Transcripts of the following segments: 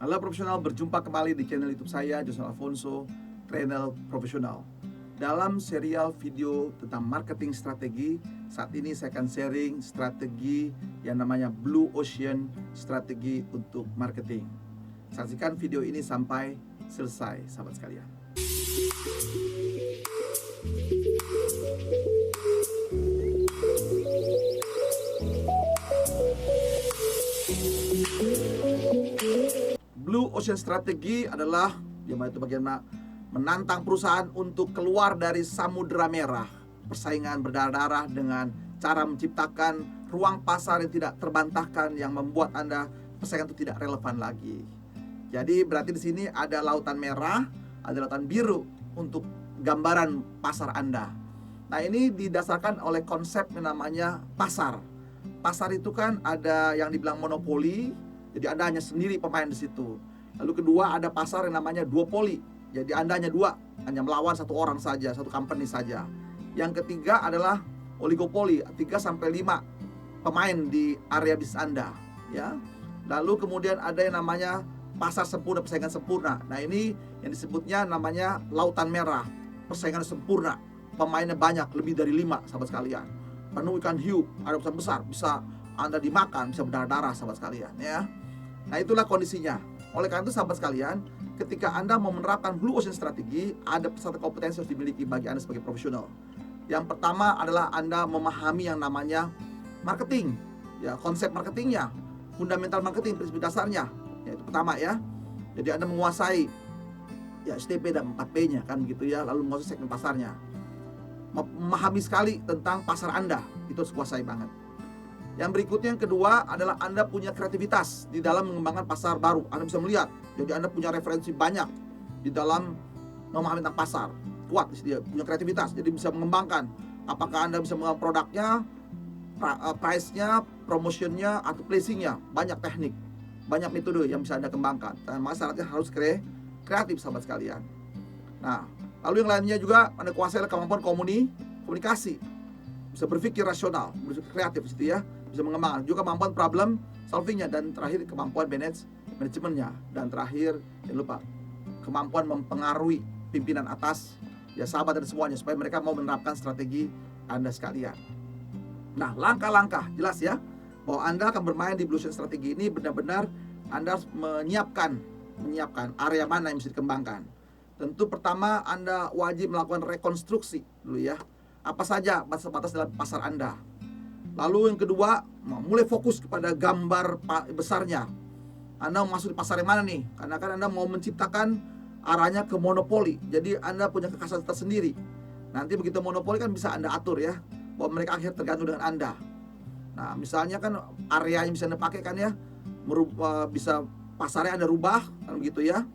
Halo profesional, berjumpa kembali di channel YouTube saya, Joshua Alfonso, Trainer Profesional. Dalam serial video tentang marketing strategi, saat ini saya akan sharing strategi yang namanya Blue Ocean Strategi untuk marketing. Saksikan video ini sampai selesai, sahabat sekalian. Blue Ocean Strategi adalah itu bagaimana menantang perusahaan untuk keluar dari samudera merah, persaingan berdarah-darah dengan cara menciptakan ruang pasar yang tidak terbantahkan, yang membuat Anda persaingan itu tidak relevan lagi. Jadi berarti di sini ada lautan merah, ada lautan biru untuk gambaran pasar Anda. Nah, ini didasarkan oleh konsep yang namanya pasar. Pasar itu kan ada yang dibilang monopoli, jadi Anda hanya sendiri pemain di situ. Lalu kedua, ada pasar yang namanya duopoli. Jadi Anda hanya dua, hanya melawan satu orang saja, satu company saja. Yang ketiga adalah oligopoli, 3 sampai 5 pemain di area bisnis Anda, ya. Lalu kemudian ada yang namanya pasar sempurna, persaingan sempurna. Nah, ini yang disebutnya namanya lautan merah, persaingan sempurna. Pemainnya banyak, lebih dari 5, sahabat sekalian. Penuh ikan hiu, ada besar-besar, bisa Anda dimakan, bisa berdarah-darah, sahabat sekalian, ya. Nah, itulah kondisinya. Oleh karena itu, sahabat sekalian, ketika Anda mau menerapkan Blue Ocean Strategi, ada satu kompetensi yang harus dimiliki bagi Anda sebagai profesional. Yang pertama adalah Anda memahami yang namanya marketing, ya, konsep marketingnya, fundamental marketing, prinsip dasarnya, ya, itu pertama, ya. Jadi Anda menguasai ya STP dan 4P-nya, kan gitu ya, lalu menguasai segmen pasarnya. Memahami sekali tentang pasar Anda, itu harus kuasai banget. Yang berikutnya, yang kedua adalah Anda punya kreativitas di dalam mengembangkan pasar baru. Anda bisa melihat, jadi Anda punya referensi banyak di dalam memahami tentang pasar. Kuat, dia punya kreativitas, jadi bisa mengembangkan. Apakah Anda bisa mengembangkan produknya, price-nya, promotion-nya, atau placing-nya. Banyak teknik, banyak metode yang bisa Anda kembangkan. Dan syaratnya harus kreatif, sahabat sekalian. Nah, lalu yang lainnya juga Anda kuasai kemampuan komunikasi. Bisa berpikir rasional, berpikir kreatif gitu ya, bisa mengembangkan juga kemampuan problem solvingnya, dan terakhir kemampuan manajemennya, dan terakhir jangan lupa kemampuan mempengaruhi pimpinan atas, ya, sahabat dan semuanya, supaya mereka mau menerapkan strategi Anda sekalian. Nah, langkah-langkah jelas ya, bahwa Anda akan bermain di Blue Ocean Strategi ini benar-benar Anda harus menyiapkan area mana yang bisa dikembangkan. Tentu pertama Anda wajib melakukan rekonstruksi dulu ya, apa saja batas-batas dalam pasar Anda. Lalu yang kedua, mulai fokus kepada gambar besarnya. Anda mau masuk di pasar yang mana nih? Karena kan Anda mau menciptakan arahnya ke monopoli. Jadi Anda punya kekhasan tersendiri. Nanti begitu monopoli kan bisa Anda atur ya, bahwa mereka akhirnya tergantung dengan Anda. Nah, misalnya kan area yang bisa Anda pakai kan ya, bisa pasarnya Anda rubah, kan begitu ya.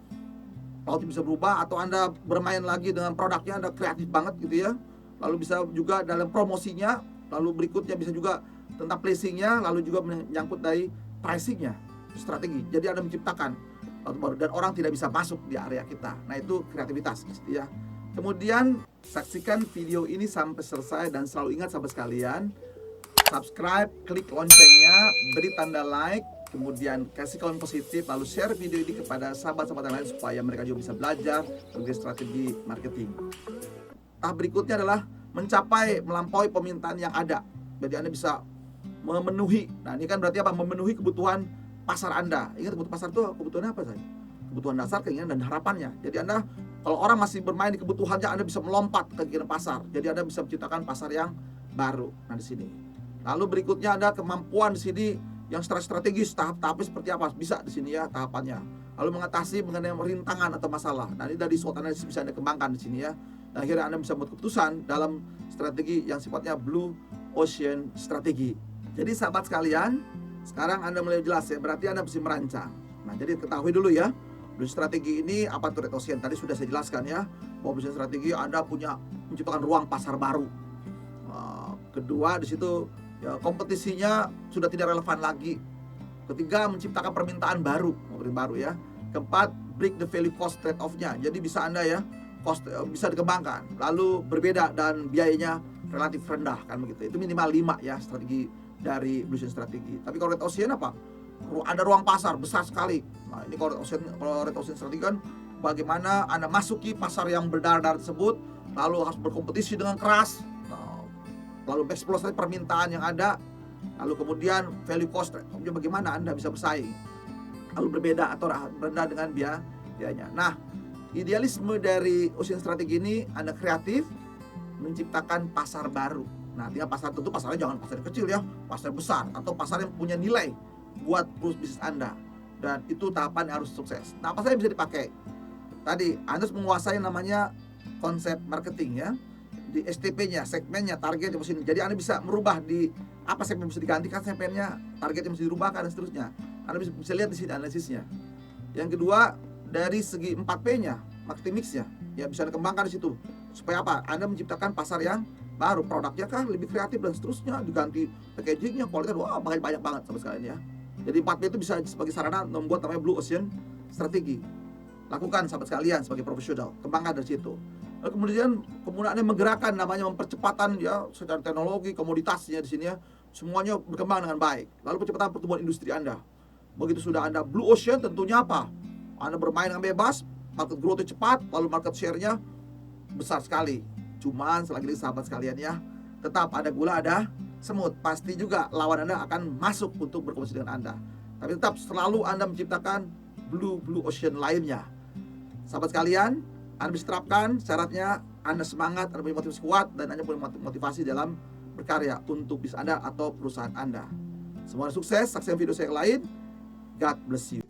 Lalu bisa berubah, atau Anda bermain lagi dengan produknya, Anda kreatif banget gitu ya. Lalu bisa juga dalam promosinya, lalu berikutnya bisa juga tentang placingnya, lalu juga menyangkut dari pricingnya, strategi. Jadi Anda menciptakan baru, dan orang tidak bisa masuk di area kita. Nah, itu kreativitas gitu ya. Kemudian saksikan video ini sampai selesai, dan selalu ingat sahabat sekalian, subscribe, klik loncengnya, beri tanda like, kemudian kasih komen positif, lalu share video ini kepada sahabat-sahabat yang lain supaya mereka juga bisa belajar tentang strategi marketing. Tahap berikutnya adalah melampaui permintaan yang ada. Jadi Anda bisa memenuhi. Nah, ini kan berarti apa? Memenuhi kebutuhan pasar Anda. Ingat, kebutuhan pasar itu kebutuhannya apa saja? Kebutuhan dasar, keinginan, dan harapannya. Jadi Anda, kalau orang masih bermain di kebutuhannya, Anda bisa melompat ke keinginan pasar. Jadi Anda bisa menciptakan pasar yang baru. Nah, di sini. Lalu berikutnya ada kemampuan di sini yang strategis, tahap-tahapnya seperti apa? Bisa di sini ya tahapannya. Lalu mengatasi mengenai rintangan atau masalah. Nah, ini dari SWOT analisis bisa Anda kembangkan di sini ya. Dan akhirnya Anda bisa membuat keputusan dalam strategi yang sifatnya Blue Ocean Strategi. Jadi sahabat sekalian, sekarang Anda mulai jelas ya, berarti Anda mesti merancang. Nah, jadi ketahui dulu ya, Blue Strategi ini apa itu Red Ocean? Tadi sudah saya jelaskan ya, bahwa Blue Strategi Anda punya menciptakan ruang pasar baru. Kedua, di situ ya, kompetisinya sudah tidak relevan lagi. Ketiga, menciptakan permintaan baru ya. Keempat, break the value cost trade off-nya. Jadi bisa Anda ya, cost bisa dikembangkan, lalu berbeda dan biayanya relatif rendah, kan begitu. Itu minimal 5 ya strategi dari Blue Ocean Strategi. Tapi kalau Red Ocean apa? Ada ruang pasar besar sekali, Nah, ini kalau red ocean strategi kan bagaimana Anda masuki pasar yang berdarah-darah tersebut, lalu harus berkompetisi dengan keras. Nah, lalu eksplosif permintaan yang ada, lalu kemudian value cost, bagaimana Anda bisa bersaing, lalu berbeda atau rendah dengan biayanya. Nah, idealisme dari ocean strategi ini, Anda kreatif menciptakan pasar baru. Nah, tinggal pasar tentu pasarnya jangan pasar kecil ya, pasar besar atau pasar yang punya nilai buat bisnis Anda. Dan itu tahapan yang harus sukses. Nah, apa saja bisa dipakai? Tadi Anda harus menguasai namanya konsep marketing ya, di STP-nya, segmennya, target di sini. Jadi Anda bisa merubah di apa segmen bisa digantikan segmennya, target yang bisa dirubahkan dan seterusnya. Anda bisa lihat di sini analisisnya. Yang kedua, dari segi 4P-nya, marketing mix-nya, ya bisa dikembangkan di situ. Supaya apa? Anda menciptakan pasar yang baru, produknya kan lebih kreatif dan seterusnya, diganti packagingnya, kualitas, wah banyak banget sampai sekarang ya. Jadi 4P itu bisa sebagai sarana membuat namanya Blue Ocean Strategi. Lakukan sahabat sekalian sebagai profesional, kembangkan dari situ. Lalu kemudian Anda menggerakkan namanya percepatan ya secara teknologi, komoditasnya di sini ya, semuanya berkembang dengan baik. Lalu percepatan pertumbuhan industri Anda. Begitu sudah Anda Blue Ocean, tentunya apa? Anda bermain dengan bebas, market growth-nya cepat, lalu market share-nya besar sekali. Cuman selagi sahabat sekalian ya, tetap ada gula, ada semut. Pasti juga lawan Anda akan masuk untuk berkompetisi dengan Anda. Tapi tetap selalu Anda menciptakan Blue Ocean lainnya. Sahabat sekalian, Anda bisa terapkan syaratnya Anda semangat, Anda punya motivasi kuat, dan Anda punya motivasi dalam berkarya untuk bisnis Anda atau perusahaan Anda. Semoga sukses, saksikan video saya yang lain. God bless you.